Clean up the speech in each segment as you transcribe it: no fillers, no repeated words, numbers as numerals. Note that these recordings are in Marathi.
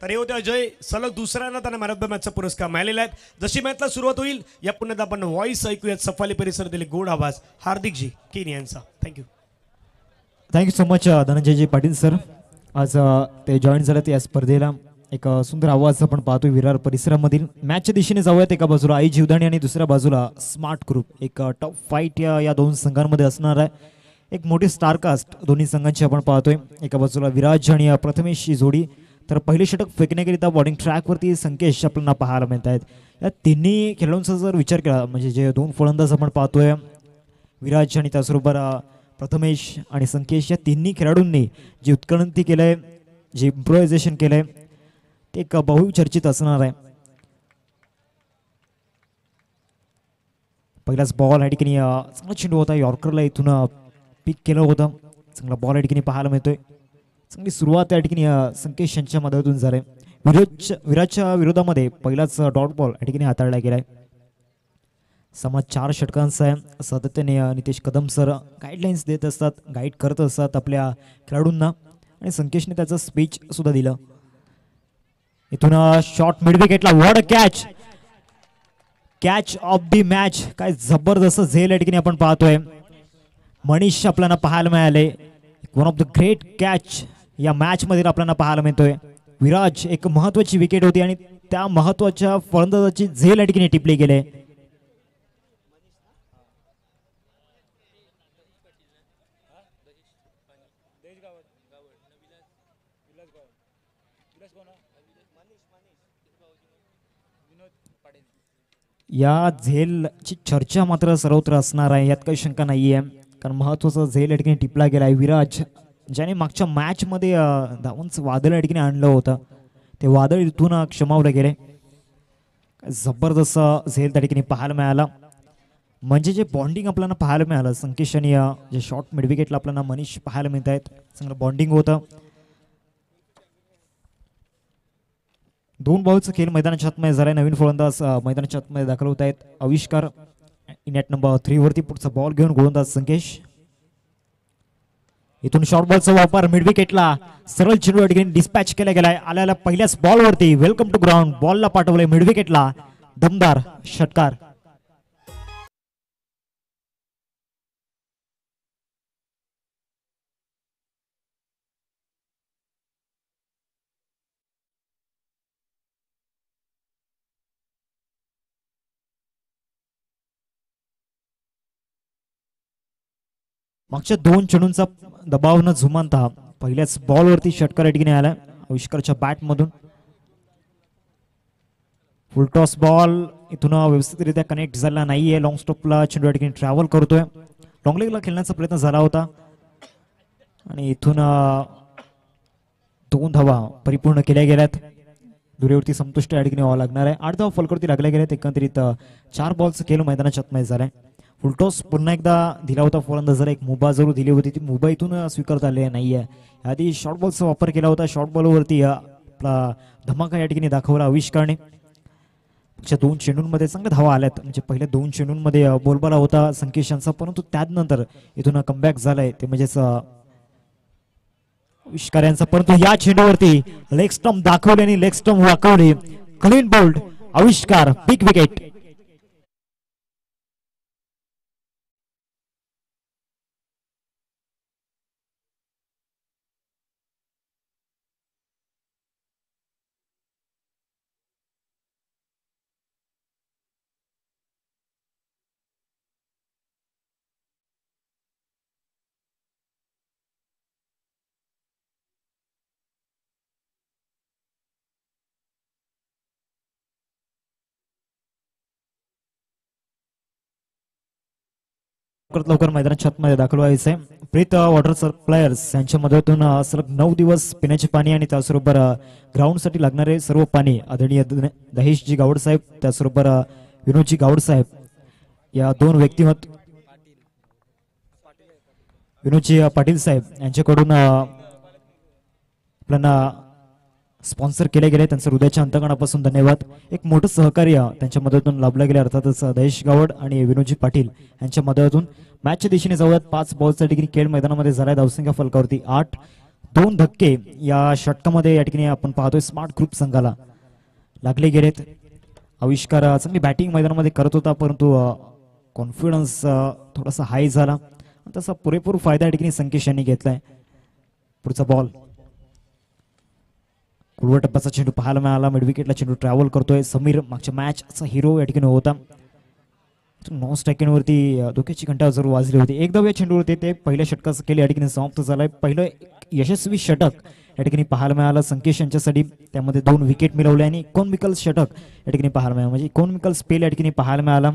तर हे होते अजय सलग दुसऱ्यांदा त्यांना मॅन ऑफ द मॅचचा पुरस्कार मिळालेला आहे। जशी मॅचला सुरुवात होईल या पुण्यात आपण व्हॉइस ऐकूयात सफाली परिसरातील गोड आवाज हार्दिकजी केनी यांचा। थँक्यू सो मच धनंजयजी पाटील सर। आज ते जॉईन झालेत या स्पर्धेला। एक सुंदर आवाज आपण पाहतोय विरार परिसरामधील। मॅचच्या दिशेने जाऊयात। एका बाजूला आई जीवदाणी आणि दुसऱ्या बाजूला स्मार्ट ग्रुप। एक टॉप फाईट या दोन संघांमध्ये असणार आहे। एक मोठी स्टारकास्ट दोन्ही संघांची आपण पाहतोय। एका बाजूला विराज आणि प्रथमेश ही जोडी, तर पहिले षटक फेकण्याकरिता बॉलिंग ट्रॅकवरती संकेश आपल्याला पाहायला मिळत आहेत। या तिन्ही खेळाडूंचा जर विचार केला म्हणजे जे दोन फलंदाज आपण पाहतोय विराज आणि त्याचबरोबर प्रथमेश आणि संकेश, या तिन्ही खेळाडूंनी जे उत्क्रांती केलंय, जे इम्प्रोव्हायझेशन केलंय, ते एक बहुचर्चित असणार आहे। पहिलाच बॉल या ठिकाणी चांगला चेंडू होता, यॉर्करला इथून पिक केलं होतं। चांगला बॉल या ठिकाणी पाहायला मिळतोय। चांगली सुरुवात या ठिकाणी संकेश यांच्या मदतीतून झाले। विराजच्या विरोधामध्ये पहिलाच डॉट बॉल या ठिकाणी हाताळला गेलाय। समाज 4 षटकांचा आहे। सातत्याने नितेश कदम सर गाईडलाईन्स देत असतात, गाईड करत असतात आपल्या खेळाडूंना, आणि संकेशने त्याचं स्पीच सुद्धा दिलं। इथून शॉट मिड विकेटला, what a catch, catch of the match. काय जबरदस्त झेल या ठिकाणी आपण पाहतोय। मनीष आपल्याला पाहायला मिळाले। One of the great catch या मॅच मध्ये आपल्याला पाहायला मिळतोय। विराज एक महत्वाची विकेट होती आणि त्या महत्वाच्या फलंदाजाची झेल या ठिकाणी टिपली गेले। या झेलची चर्चा मात्र सर्वत्र असणार आहे, यात काही शंका नाहीये, कारण महत्वाचा झेल या ठिकाणी टिपला गेलाय। विराज ज्याने मागच्या मॅच मध्ये धावांचं वादळ या ठिकाणी आणलं होतं, ते वादळ इथून क्षमावलं गेले। जबरदस्त झेल त्या ठिकाणी पाहायला मिळाला। म्हणजे जे बॉन्डिंग आपल्याला पाहायला मिळालं संकेश आणि जे शॉर्ट मिड विकेटला आपल्याला मनीष पाहायला मिळत आहेत, चांगलं बॉन्डिंग होतं। 2 बॉलचा खेळ मैदानाच्या आतमध्ये झालाय। नवीन फलंदाज मैदानाच्या आतमध्ये दाखल होत आहेत। आविष्कार नेट नंबर 3 वरती पुढचा बॉल घेऊन गोलंदाज संकेश। इथून शॉर्ट बॉलचा वापर मिड विकेटला, सरळ चेंडू या ठिकाणी डिस्पॅच केला गेलाय। आल्याला पहिल्याच बॉल वरती वेलकम टू ग्राउंड, बॉलला पाठवलंय मिड विकेटला, दमदार षटकार। मागच्या 2 चेंडूंचा दबाव न जुमानता पहिल्याच बॉलवरती षटकार या ठिकाणी आला आविष्कारच्या बॅट मधून। फुल टॉस बॉल इथून व्यवस्थितरित्या कनेक्ट झाला नाहीये। लॉंग स्टॉपला चेंडू या ठिकाणी ट्रॅव्हल करतोय। लॉंग लेगला खेळण्याचा प्रयत्न झाला होता आणि इथून 2 धावा परिपूर्ण केल्या गेल्यात। दुरेवरती संतुष्ट या ठिकाणी व्हावं लागणार आहे। 8 धावा फलकवरती लागल्या गेल्यात। एकंदरीत 4 बॉलचं खेळ मैदानाच्या आतमध्ये झालाय। फुलटॉस पुन्हा एकदा दिला होता फलंदाजाला, एक मुभा जरूर दिली होती, ती मुभा इथून स्वीकारता आलेली नाहीये। आधी शॉर्ट बॉलचा वापर केला होता। शॉर्ट बॉलवरती आपला धमाका या ठिकाणी दाखवला आविष्कारने। 2 चेंडूंमध्ये चांगल्या धावा आल्यात, म्हणजे पहिल्या 2 चेंडूंमध्ये बोलबाला होता संकेश यांचा, परंतु त्यानंतर इथून कमबॅक झालाय ते म्हणजेच आविष्कार यांचा। परंतु या चेंडूवरती लेग स्टंप दाखवले आणि लेग स्टंप वाकवले, क्लीन बोल्ड आविष्कार, बिग विकेट। लवकर मैदानाच्या आतमध्ये दाखल व्हायचंय। प्रीत वॉटर सप्लायर्स यांच्या मदतीतून सलग 9 दिवस पिण्याचे पाणी आणि त्याचबरोबर ग्राउंड साठी लागणारे सर्व पाणी आदरणीय दहेशजी गावड साहेब त्याचबरोबर विनोदजी गावड साहेब या 2 व्यक्तिमत्व, विनोदजी पाटील साहेब यांच्याकडून आपल्याला स्पॉन्सर केले गेले, त्यांचं हृदयाच्या अंतकणापासून धन्यवाद। एक मोठं सहकार्य त्यांच्या मदतीतून लाभलं गेले, अर्थातच दहेश गावड आणि विनोदजी पाटील यांच्या मदतीतून। मॅचच्या दिशेने जाऊयात। 5 बॉलचा ठिकाणी खेळ मैदानामध्ये झालाय। धावसंख्या फलकावरती 8, दोन धक्के या षटकामध्ये या ठिकाणी आपण पाहतोय स्मार्ट ग्रुप संघाला लागले गेलेत. आविष्कार चांगली बॅटिंग मैदानामध्ये करत होता, परंतु कॉन्फिडन्स थोडासा हाय झाला आणि तसा पुरेपूर फायदा या ठिकाणी संकेश यांनी घेतलाय. पुढचा बॉल पूर्व टप्प्याचा चेंडू पाहायला मिळाला. मिड विकेटला चेंडू ट्रॅव्हल करतोय. समीर मागच्या मॅचचा हिरो या ठिकाणी होता. 9 सेकंडवरती धोक्याची घंटा जरूर वाजली होती. एक धाव या चेंडूवरती ते पहिल्या षटकाचं केले या ठिकाणी समाप्त झालाय. पहिलं यशस्वी षटक या ठिकाणी पाहायला मिळालं संकेश यांच्यासाठी. त्यामध्ये 2 विकेट मिळवले आणि इकॉनॉमिकल षटक या ठिकाणी पाहायला मिळालं, म्हणजे इकॉनॉमिकल स्पेल या ठिकाणी पाहायला मिळाला.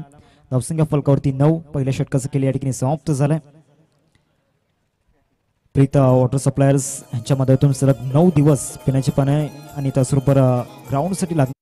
धावसंख्या फलकावरती 9 पहिल्या षटकाचं केले या ठिकाणी समाप्त झालाय. प्रीत वॉटर सप्लायर्स यांच्या मदतीतून सलग 9 दिवस पिण्याचे पाणी आणि त्याचबरोबर ग्राउंडसाठी लागणार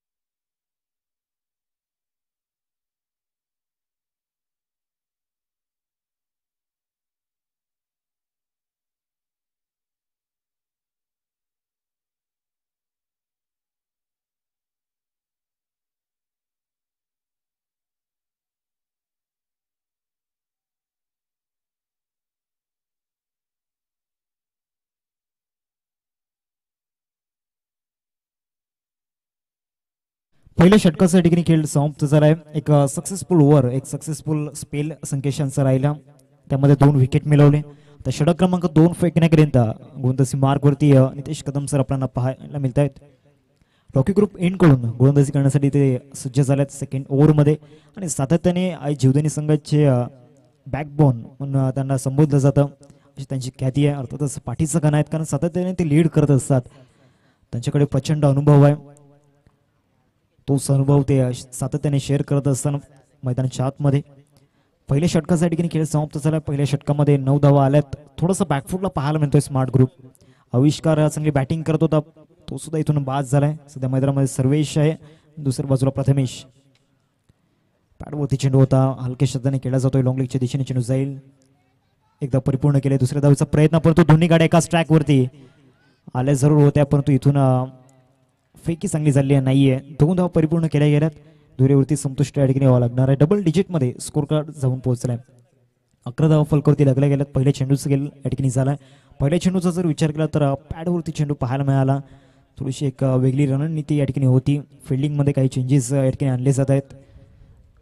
पहिल्या षटकाचा या ठिकाणी खेळ समाप्त झालाय. एक सक्सेसफुल ओव्हर, एक सक्सेसफुल स्पेल संकेश यांचा राहिला. त्यामध्ये 2 विकेट मिळवले. तर षटक क्रमांक 2 फेकण्यापर्यंत गोलंदाजी मार्गवरती नितेश कदम सर आपल्याला पाहायला मिळत आहेत. रॉकी ग्रुप कडून गोलंदाजी करण्यासाठी ते सज्ज झाल्यात सेकंड ओव्हरमध्ये आणि सातत्याने आई जीवदानी संघाचे बॅकबोन म्हणून त्यांना संबोधलं जातं, अशी त्यांची ख्याती आहे. अर्थातच पाठीचं कण आहेत, कारण सातत्याने ते लीड करत असतात. त्यांच्याकडे प्रचंड अनुभव आहे. तोच अनुभव ते सातत्याने शेअर करत असताना मैदानाच्या आतमध्ये पहिल्या षटकाच्या ठिकाणी खेळ समाप्त झाला. पहिल्या षटकामध्ये 9 धावा आल्यात. थोडंसं बॅकफुटला पाहायला मिळतोय स्मार्ट ग्रुप. आविष्कार चांगली बॅटिंग करत होता, तो सुद्धा इथून बाद झालाय. सध्या मैदानामध्ये सर्वेश आहे, दुसऱ्या बाजूला प्रथमेश. पॅडवरती चेंडू होता, हलक्या शब्दाने केला जातोय. लॉंग लेगच्या दिशेने चेंडू जाईल. एकदा परिपूर्ण केले. दुसऱ्या धावेचा प्रयत्न, परंतु दोन्ही गाड्या एकाच ट्रॅकवरती आल्या जरूर होत्या, परंतु इथून फेकी चांगली झाली नाहीये. 2 धावा परिपूर्ण केल्या गेल्यात. दुरेवरती संतुष्ट या ठिकाणी यावं लागणार आहे. डबल डिजिटमध्ये स्कोर कार्ड जाऊन पोहोचलाय. 11 धावा फलकावरती लागल्या गेल्यात. पहिल्या चेंडूचा गेल या ठिकाणी झालाय. पहिल्या चेंडूचा जर विचार केला तर पॅडवरती चेंडू पाहायला मिळाला. थोडीशी एक वेगळी रणनीती या ठिकाणी होती. फिल्डिंगमध्ये काही चेंजेस या ठिकाणी आणले जात आहेत,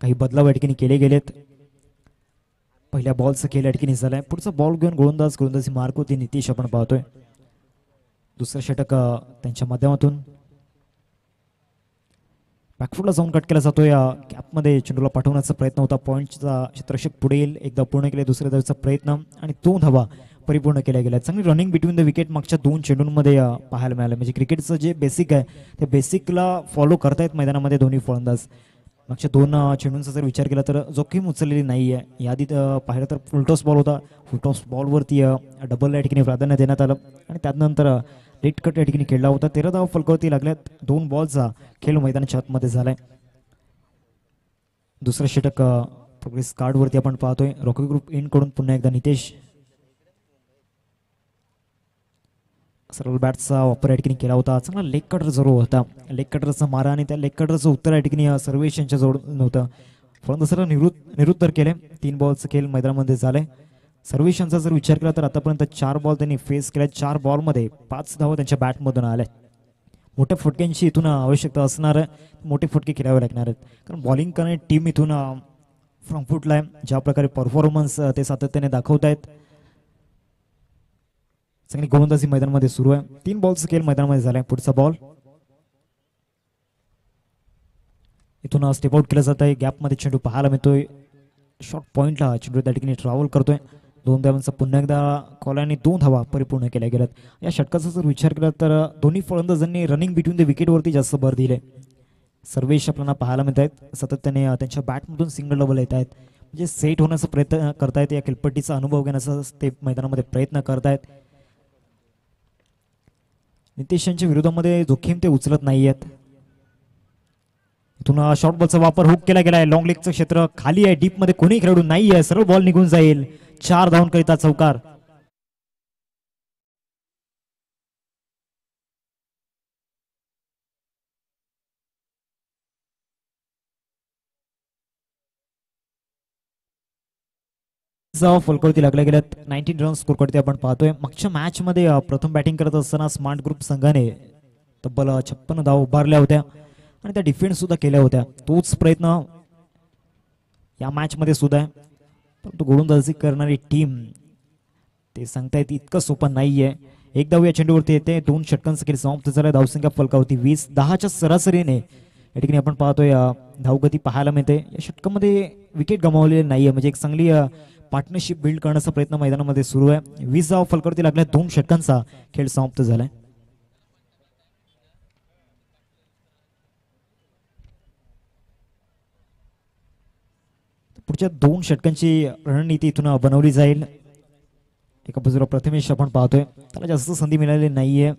काही बदलाव या ठिकाणी केले गेलेत. पहिल्या बॉलचा खेळ या ठिकाणी झालाय. पुढचा बॉल घेऊन गोलंदाजी मार्क होती नितीश आपण पाहतोय. दुसरं षटक त्यांच्या माध्यमातून बॅकफुटला जाऊन कट केला जातोय. कॅपमध्ये चेंडूला पाठवण्याचा प्रयत्न होता. पॉईंटचा क्षेत्ररक्षक पुढे येईल. एकदा पूर्ण केले. दुसऱ्या धावेचा प्रयत्न आणि 2 धावा परिपूर्ण केल्या गेल्या. चांगली रनिंग बिटवीन द विकेट मागच्या 2 चेंडूंमध्ये पाहायला मिळालं. म्हणजे क्रिकेटचं जे बेसिक आहे त्या बेसिकला फॉलो करतायत मैदानामध्ये दोन्ही फलंदाज. मागच्या 2 चेंडूंचा जर विचार केला तर जोखीम उचललेली नाही आहे. यादीत पाहिलं तर फुलटॉस बॉल होता. फुलटॉस बॉलवरती डबल या ठिकाणी प्राधान्य देण्यात आलं आणि त्यानंतर लेट कट या ठिकाणी खेळला होता. 13 धावा फलकावरती लागल्यात. 2 बॉलचा खेळ मैदानाच्या आतमध्ये झालाय. दुसरं षटक प्रोग्रेस कार्डवरती आपण पाहतोय. रॉकी ग्रुप कडून पुन्हा एकदा नितेश. सरळ बॅटचा वापर या ठिकाणी केला होता. चांगला लेग कटर जरूर होता. लेग कटरचा मारा आणि त्या लेग कटरचं उत्तर या ठिकाणी सर्वेश यांच्या जोड नव्हतं. फलंदाजाला निरुत्तर केले. 3 बॉलचं खेळ मैदानामध्ये झालंय. सर्वेश यांचा जर विचार केला तर आतापर्यंत 4 बॉल त्यांनी फेस केल्या. 4 बॉलमध्ये 5 धावा त्यांच्या बॅटमधून आल्या. मोठ्या फटक्यांची इथून आवश्यकता असणार आहे. मोठे फटके खेळावे लागणार आहेत, कारण बॉलिंग करणारी टीम इथून फ्रंटफुटला आहे. ज्या प्रकारे परफॉर्मन्स ते सातत्याने दाखवत आहेत. चांगली गोलंदाजी मैदानामध्ये सुरू आहे. 3 बॉलचा खेळ मैदानामध्ये झालाय. पुढचा बॉल इथून स्टेप आउट केला जात आहे. गॅपमध्ये चेंडू पाहायला मिळतोय. शॉर्ट पॉईंटला चेंडू त्या ठिकाणी ट्रॅव्हल करतोय. 2 धावांचा पुन्हा एकदा कॉल आणि 2 धावा परिपूर्ण केल्या गेल्यात. या षटकाचा जर विचार केला तर दोन्ही फलंदाजांनी रनिंग बिटवीन द विकेटवरती जास्त भर दिले. सर्वेश आपल्याला पाहायला मिळत आहेत. सातत्याने त्यांच्या बॅटमधून सिंगल डबल येत आहेत, म्हणजे सेट होण्याचा प्रयत्न करतायत. या खेळपट्टीचा अनुभव घेण्याचा ते मैदानामध्ये प्रयत्न करतायत. नितेश यांच्या विरोधामध्ये जोखीम ते उचलत नाही आहेत. इथून शॉर्ट बॉलचा वापर हुक केला गेलाय. लॉंग लेगचं क्षेत्र खाली आहे. डीप मध्ये कोणी खेळाडू नाही आहे. सरळ बॉल निघून जाईल. 4 धावांकरिता चौकार. धावा फलकावरती लागल्या गेल्यात. 19 रन स्कोर करते आपण पाहतोय. मागच्या मॅच मध्ये प्रथम बॅटिंग करत असताना स्मार्ट ग्रुप संघाने तब्बल 56 धावा उभारल्या होत्या आणि त्या डिफेन्स सुद्धा केल्या होत्या. तोच प्रयत्न या मॅच मध्ये सुद्धा आहे, परंतु गोलंदाजी करणारी टीम ते सांगतायत इतकं सोपं नाहीये. एक धाव या चेंडूवरती येते. 2 षटकांचा खेळ समाप्त झाला. धावसंख्या फलकावरती 20-10च्या सरासरीने या ठिकाणी आपण पाहतोय धावगती पाहायला मिळते. या षटकामध्ये विकेट गमावलेली नाहीये, म्हणजे एक चांगली पार्टनरशिप बिल्ड करण्याचा प्रयत्न मैदानामध्ये सुरू आहे. 20 धाव फलकावरती लागल्या. 2 षटकांचा खेळ समाप्त झालाय. पुढच्या 2 षटकांची रणनीती इथून बनवली जाईल. एका बाजूला प्रथमेश आपण पाहतोय, त्याला जास्त संधी मिळालेली नाहीये.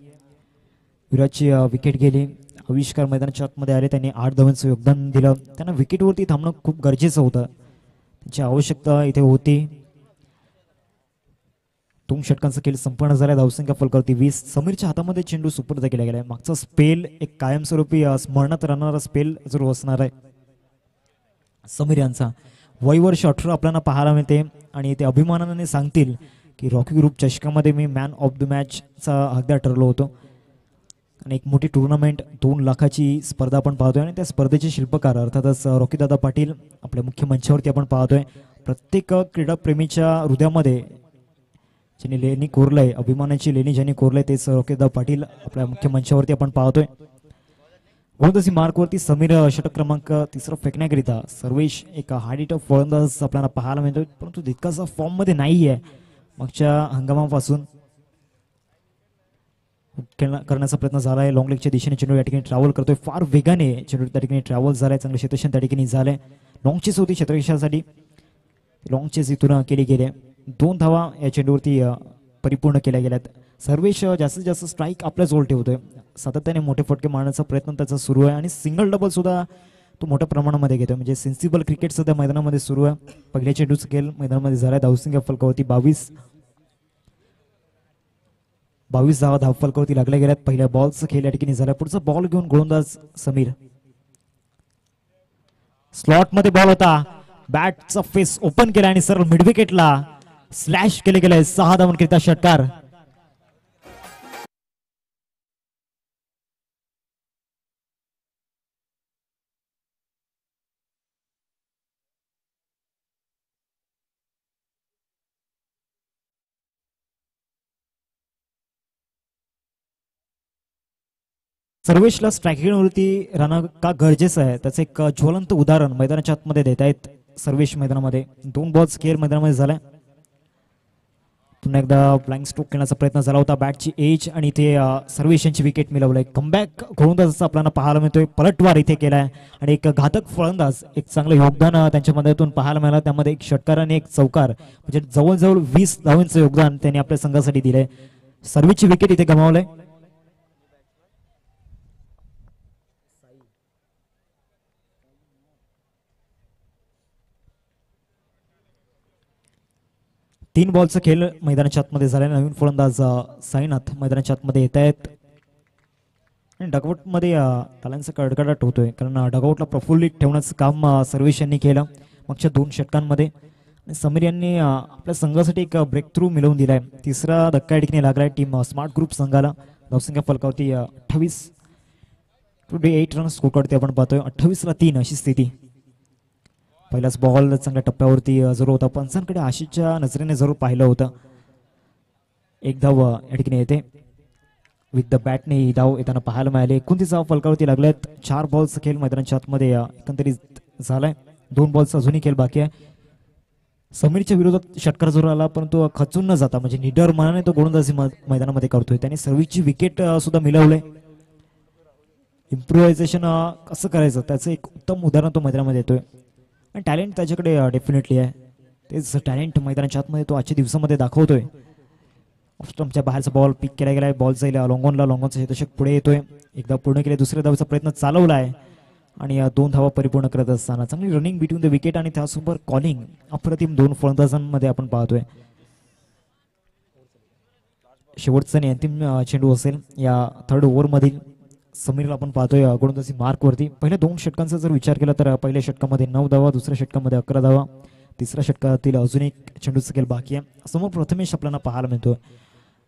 विराटची विकेट गेली. आविष्कार मैदानाच्या आतमध्ये आले. त्यांनी 8 धावांचं योगदान दिलं. त्यांना विकेटवरती थांबणं खूप गरजेचं होतं, त्यांची आवश्यकता इथे होती. 2 षटकांचा खेळ संपन्न झाला. धावसंख्या फलकावरती 20. समीरच्या हातामध्ये चेंडू सुपूर्द केला गेलाय. मागचा स्पेल एक कायमस्वरूपी स्मरणात राहणारा स्पेल जरूर असणार आहे समीर यांचा. वय वर्ष 18 आपल्याला पाहायला मिळते आणि ते अभिमानाने सांगतील की रॉकी ग्रुप चषकामध्ये मी मॅन ऑफ द मॅचचा हकदार ठरलो होतो. आणि एक मोठी टुर्नामेंट 2 लाखाची स्पर्धा आपण पाहतोय आणि त्या स्पर्धेचे शिल्पकार अर्थातच रॉकीदादा पाटील आपल्या मुख्य मंचावरती आपण पाहतोय. प्रत्येक क्रीडाप्रेमीच्या हृदयामध्ये ज्यांनी लेणी कोरलंय, अभिमानाची लेणी ज्यांनी कोरलंय, तेच रॉकीदादा पाटील आपल्या मुख्य मंचावरती आपण पाहतोय. गोलंदाजी मार्कवरती समीर षटक क्रमांक 3 फेकण्याकरिता सर्वेश एक हार्ड फलंदाज आपल्याला पाहायला मिळतोय, परंतु तितकासा फॉर्म मध्ये नाहीये. मागच्या हंगामापासून करण्याचा प्रयत्न झालाय. लॉंग लेगच्या दिशेने चेंडू या ठिकाणी ट्रॅव्हल करतोय. फार वेगाने चेंडू त्या ठिकाणी ट्रॅव्हल झालाय. चांगलं क्षेत्रक्षण त्या ठिकाणी झालंय. लॉंग चेस होती क्षेत्रक्षणासाठी, लॉंग चेस इथून केली गेली. 2 धावा या चेंडूवरती परिपूर्ण केल्या गेल्यात. सर्वेश जास्तीत जास्त स्ट्राईक आपल्या जवळ ठेवतोय. सातत्याने मोठे फटके मारण्याचा प्रयत्न त्याचा सुरू आहे आणि सिंगल डबल सुद्धा तो मोठ्या प्रमाणामध्ये घेतोय. म्हणजे सेन्सिबल क्रिकेट सध्या मैदानामध्ये सुरू आहे. पहिल्या चेंडूचा खेळ मैदानामध्ये झालाय. धावसंख्या फलकावरती 22 धावा धाव फलकावरती लागल्या गेल्यात. पहिल्या बॉलचा खेळ या ठिकाणी झाला. पुढचा बॉल घेऊन गोलंदाज समीर. स्लॉट मध्ये बॉल होता. बॅटचा फेस ओपन केला आणि सरळ मिड विकेटला स्लॅश केले गेले. 6 धावांकरिता षटकार. सर्वेशला स्ट्रायकिंगवरती राहणं का गरजेचं आहे त्याचं एक ज्वलंत उदाहरण मैदानाच्या आतमध्ये देत आहेत सर्वेश मैदानामध्ये. 2 बॉल्स खेळ मैदानामध्ये झालाय. पुन्हा एकदा ब्लाइंड स्ट्रोक खेळण्याचा प्रयत्न झाला होता. बॅटची एज आणि इथे सर्वेश यांची विकेट मिळवलंय. कमबॅक गोलंदाजाचा आपल्याला पाहायला मिळतोय. पलटवार इथे केलाय आणि एक घातक फलंदाज एक चांगलं योगदान त्यांच्या मदतीतून पाहायला मिळालं. त्यामध्ये एक षटकार आणि एक चौकार, म्हणजे जवळजवळ 20 धावांचं योगदान त्यांनी आपल्या संघासाठी दिलंय. सर्वेशची विकेट इथे गमावलंय. तीन बॉलचा खेळ मैदानाच्या आतमध्ये झालाय. नवीन फलंदाज साईनाथ मैदानाच्या आतमध्ये येत आहेत आणि डगआउटमध्ये तालांचा कडकडाट होतोय, कारण डगआउटला प्रफुल्लित ठेवण्याचं काम सर्वेश यांनी केलं मागच्या 2 षटकांमध्ये. आणि समीर यांनी आपल्या संघासाठी एक ब्रेक थ्रू मिळवून दिलाय. 3रा धक्का या ठिकाणी लागलाय टीम स्मार्ट ग्रुप संघाला. धावसंख्या फलकावरती 28 रन स्कोर करते आपण पाहतोय. 28ला 3 अशी स्थिती. पहिलाच बॉल चांगल्या टप्प्यावरती जरूर होता. पंचांकडे आशिषच्या नजरेने जरूर पाहिलं होतं. 1 धाव या ठिकाणी येते. विथ द बॅटने ही धाव येताना पाहायला मिळाले. 29 धाव फलकावरती लागल्यात. 4 बॉल्सचा खेळ मैदानाच्या आतमध्ये एकंदरीत झालाय. 2 बॉल्सचा अजूनही खेळ बाकी आहे. समीरच्या विरोधात षटकार जरूर आला, परंतु खचून न जाता म्हणजे निडर मनाने तो गोलंदाजी मैदानामध्ये करतोय. त्याने सर्व्हिसची विकेट सुद्धा मिळवलंय. इम्प्रोव्हायझेशन कसं करायचं त्याचं एक उत्तम उदाहरण तो मैदानामध्ये येतोय. आणि टॅलेंट त्याच्याकडे डेफिनेटली आहे. तेच टॅलेंट मैदानाच्या आतमध्ये तो आजच्या दिवसामध्ये दाखवतोय. ऑफस्टम्पच्या बाहेरचा बॉल पिक केला गेलाय. बॉल जाईल लॉंगॉनला. लॉंगॉनचा क्षेत्ररक्षक पुढे येतोय. एकदा पूर्ण केले. दुसऱ्या धावेचा प्रयत्न चालवलाय आणि 2 धावा परिपूर्ण करत असताना चांगली रनिंग बिटवीन द विकेट आणि त्यासोबत कॉलिंग अप्रतिम 2 फलंदाजांमध्ये आपण पाहतोय. शेवटचा आणि अंतिम चेंडू असेल या 3rd ओव्हरमधील. समीरला आपण पाहतोय गोलंदाजी मार्कवरती. पहिल्या 2 षटकांचा जर विचार केला तर पहिल्या षटकामध्ये 9 धावा, दुसऱ्या षटकामध्ये 11 धावा. तिसऱ्या षटकातील अजून एक चेंडूचा खेळ बाकी आहे. समोर प्रथमेश आपल्याला पाहायला मिळतोय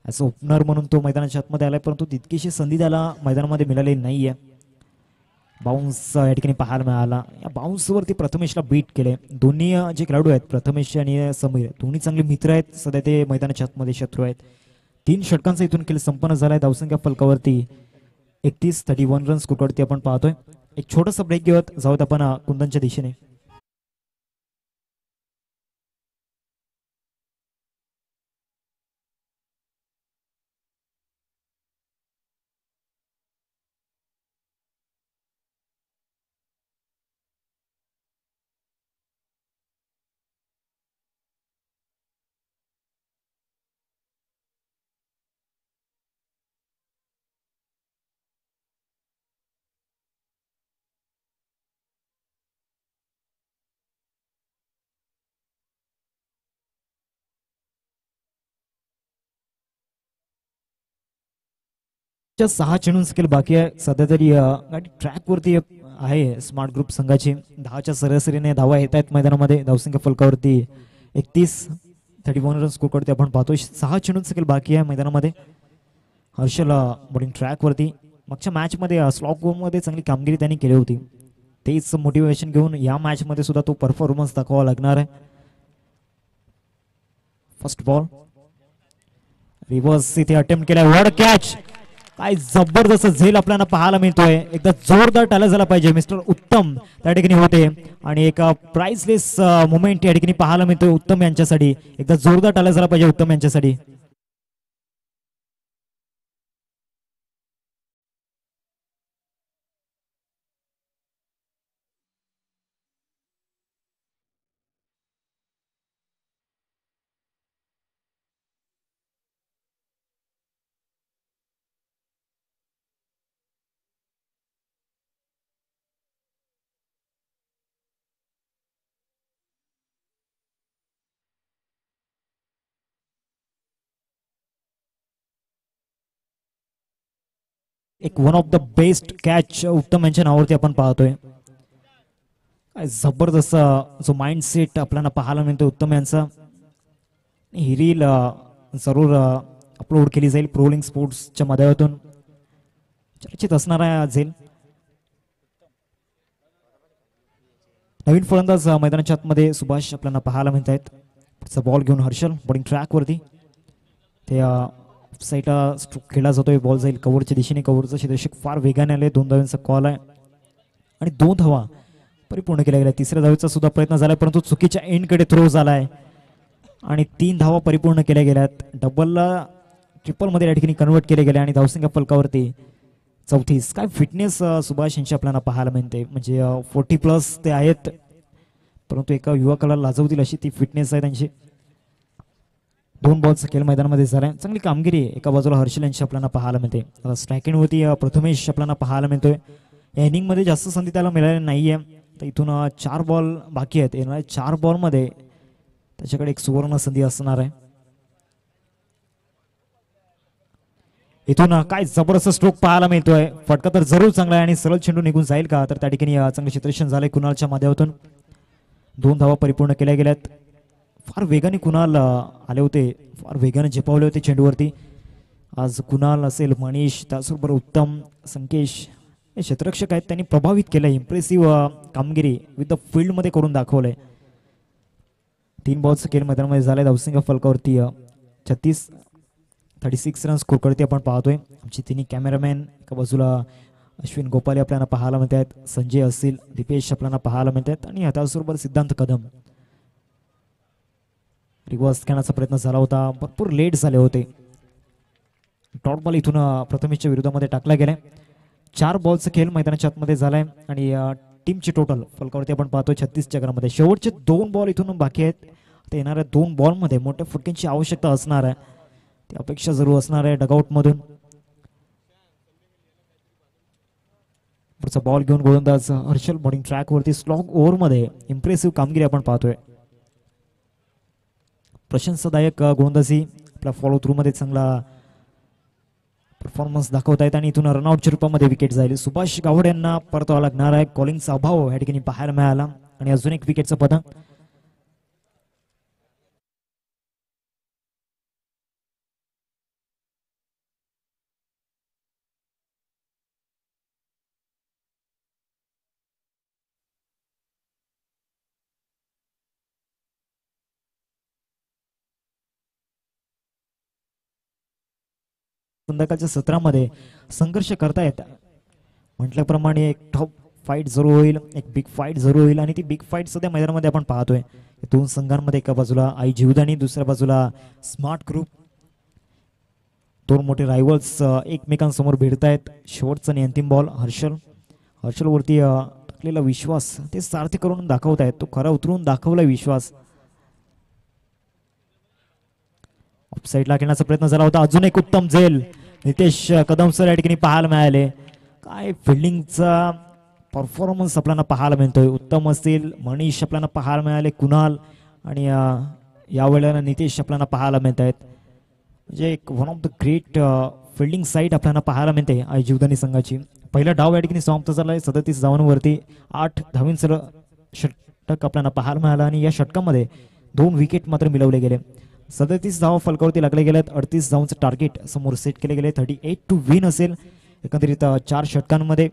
ॲज ओपनर म्हणून तो मैदानाच्या आतमध्ये आलाय, परंतु तितकीशी संधी त्याला मैदानामध्ये मिळालेली नाहीये. बाउन्स या ठिकाणी पाहायला मिळाला. या बाउन्सवरती प्रथमेशला बीट केले. दोन्ही जे खेळाडू आहेत प्रथमेश आणि समीर दोन्ही चांगले मित्र आहेत. सध्या ते मैदानाच्या आतमध्ये शत्रू आहेत. 3 षटकांचा इथून खेळ संपन्न झालाय. धावसंख्या फलकावरती 31 रन्स कुटवरती आपण पाहतोय. एक छोटासा ब्रेक घेत जाऊत आपण कुंदनच्या दिशेने. च्या 6 चेंडूंचा स्केल बाकी आहे. सध्या तरी गाडी ट्रॅकवरती आहे स्मार्ट ग्रुप संघाची. 10च्या सरासरीने धावा येत आहेत मैदानामध्ये. धावसंख्या फलकावरती 31 रन्स स्कोर करते आपण पाहतोय. 6 चेंडूंचा स्केल बाकी आहे मैदानामध्ये. हर्षल बॉलिंग ट्रॅकवरती. मागच्या मॅचमध्ये स्लॉग मध्ये चांगली कामगिरी त्यांनी केली होती. तेच मोटिवेशन घेऊन या मॅच मध्ये सुद्धा तो परफॉर्मन्स दाखवावा लागणार आहे. फर्स्ट बॉल रिव्हर्स इथे अटेम्प्ट केलाय. What catch. काय जबरदस्त झेल आपल्याला पाहायला मिळतोय. एकदा जोरदार टाळ्या झाला पाहिजे. मिस्टर उत्तम त्या ठिकाणी होते आणि एक प्राइसलेस मोमेंट या ठिकाणी पाहायला मिळतोय उत्तम यांच्यासाठी. एकदा जोरदार टाळ्या झाला पाहिजे उत्तम यांच्यासाठी. एक one of the best catch उत्तम यांच्या नावावरती आपण पाहतोय. काय जबरदस्त जो माइंडसेट आपल्याला पाहायला मिळतो उत्तम यांचा. ही रील जरूर अपलोड केली जाईल प्रोलिंग स्पोर्ट्सच्या माध्यमातून. चर्चेत असणारा झेल. नवीन फलंदाज मैदानाच्या आतमध्ये सुभाष आपल्याला पाहायला मिळत आहेत. बॉल घेऊन हर्षल बॉलिंग ट्रॅकवरती. ते साईडला स्ट्रोक खेळला जातोय. बॉल जाईल कव्हरच्या दिशेने. कव्हरचं क्षेत्ररक्षक फार वेगाने आले. 2 धावांचा कॉल आहे आणि 2 धावा परिपूर्ण केल्या गेल्या. 3ऱ्या धावेचा सुद्धा प्रयत्न झालाय परंतु चुकीच्या एंडकडे थ्रो झालाय आणि 3 धावा परिपूर्ण केल्या गेल्यात. डबलला ट्रिपल मध्ये या ठिकाणी कन्वर्ट केले गेले आणि धावसंख्या फलकावरती 34. काय फिटनेस सुभाष यांची आपल्याला पाहायला मिळते. म्हणजे 40+ ते आहेत परंतु एका युवकाला लाजवतील अशी ती फिटनेस आहे त्यांची. 2 बॉलचा खेळ मैदानामध्ये झालाय. चांगली कामगिरी एका बाजूला हर्षल यांची आपल्याला पाहायला मिळते. स्ट्रायकिंग वरती प्रथमेश आपल्याला पाहायला मिळतोय. या इनिंग मध्ये जास्त संधी त्याला मिळाली नाहीये. तर इथून 4 बॉल बाकी आहेत. येणाऱ्या 4 बॉल मध्ये त्याच्याकडे एक सुवर्ण संधी असणार आहे. इथून काय जबरदस्त स्ट्रोक पाहायला मिळतोय. फटका तर जरूर चांगला आहे आणि सरळ चेंडू निघून जाईल का तर त्या ठिकाणी चांगले क्षेत्ररक्षण झालंय कुणालच्या माध्यमातून. 2 धावा परिपूर्ण केल्या गेल्यात. फार वेगाने कुणाल आले होते. फार वेगाने झेपावले होते चेंडूवरती. आज कुणाल असेल मनीष त्याचबरोबर उत्तम संकेश हे क्षेत्ररक्षक आहेत. त्यांनी प्रभावित केलं. इम्प्रेसिव्ह कामगिरी विथ द फील्ड मध्ये करून दाखवलंय. 3 बॉलचा खेळ मैदानामध्ये झालाय. धावसंख्या फलकावरती 36 रन्स स्कोर करते आपण पाहतोय. आमचे तिन्ही कॅमेरामॅन एका बाजूला अश्विन गोपाले आपल्याला पाहायला मिळत आहेत. संजय असेल दीपेश आपल्याला पाहायला मिळत आहेत आणि त्याचबरोबर सिद्धांत कदम. रिव्हर्स खेळण्याचा प्रयत्न झाला होता. भरपूर लेट झाले होते. डॉट बॉल इथून प्रथमेशच्या विरोधामध्ये टाकला गेलाय. 4 बॉलचा खेळ मैदानाच्या आतमध्ये झालाय आणि टीमची टोटल फलकावरती आपण पाहतोय 36च्या घरामध्ये. शेवटचे 2 बॉल इथून बाकी आहेत. ते येणाऱ्या 2 बॉलमध्ये मोठ्या फटक्यांची आवश्यकता असणार आहे. ती अपेक्षा जरूर असणार आहे डगआउट मधून. पुढचा बॉल घेऊन गोलंदाज हर्षल बॉलिंग ट्रॅकवरती. स्लॉग ओव्हर मध्ये इम्प्रेसिव्ह कामगिरी आपण पाहतोय. प्रशंसादायक गोलंदाजी आपल्या फॉलो थ्रू मध्ये चांगला परफॉर्मन्स दाखवत आहेत आणि इथून रनआउटच्या रूपामध्ये विकेट जाईल. सुभाष गावडे यांना परतावा लागणार आहे. कॉलिंगचा अभाव या ठिकाणी पाहायला मिळाला आणि अजून एक विकेटचा पतंग. संध्याकाळच्या सत्रामध्ये संघर्ष करतायत. म्हटल्याप्रमाणे एक टॉप फाईट जरूर होईल, एक बिग फाईट जरूर होईल आणि ती बिग फाईट सध्या मैदानामध्ये आपण पाहतोय. दोन संघांमध्ये एका बाजूला आई जीवदानी, दुसऱ्या बाजूला स्मार्ट ग्रुप. दोन मोठे रायव्हल्स एकमेकांसमोर भिडतायत. शेवटचा आणि अंतिम बॉल हर्षलवरती टाकलेला विश्वास ते सार्थ करून दाखवतायत. तो खरा उतरून दाखवला विश्वास. ऑफसाईडला खेळण्याचा प्रयत्न झाला होता. अजून एक उत्तम झेल नितेश कदम सर या ठिकाणी पाहायला मिळाले. काय फिल्डिंगचा परफॉर्मन्स आपल्याला पाहायला मिळतोय. उत्तम असतील मनीष आपल्याला पाहायला मिळाले, कुणाल आणि यावेळेला नितेश आपल्याला पाहायला मिळत आहेत. म्हणजे एक one of the great fielding site आपल्याला पाहायला मिळते आई जीवदानी संघाची. पहिला डाव या ठिकाणी समाप्त झाला आहे 37 धावांवरती. 8 धावींचं षटक आपल्याला पाहायला मिळालं आणि या षटकामध्ये 2 विकेट मात्र मिळवले गेले. 37 धावा फलकावरती लागले गेलेत. 38 धावांचं टार्गेट समोर सेट केले गेले. 38 टू विन असेल एकंदरीत 4 षटकांमध्ये.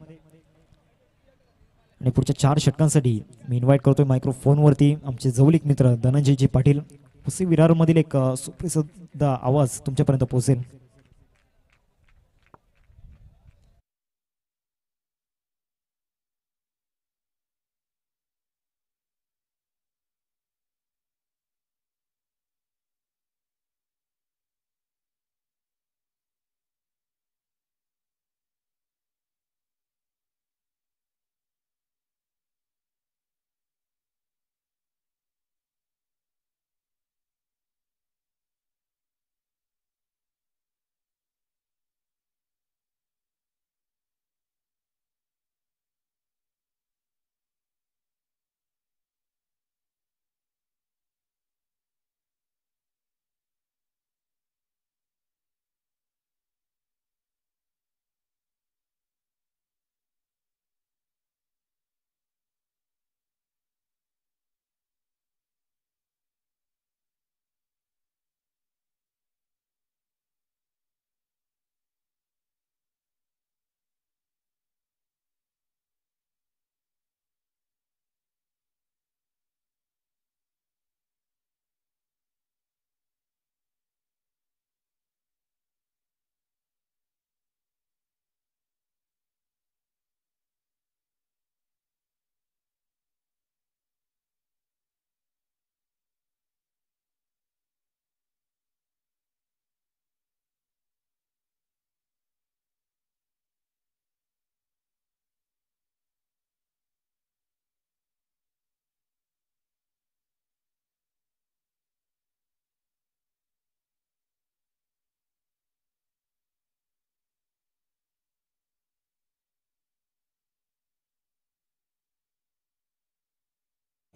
आणि पुढच्या 4 षटकांसाठी मी इन्व्हाइट करतोय मायक्रोफोनवरती आमचे जवळीक मित्र धनंजयजी पाटील. पुसी विरार मधील एक सुप्रसिद्ध आवाज तुमच्यापर्यंत पोहोचेल.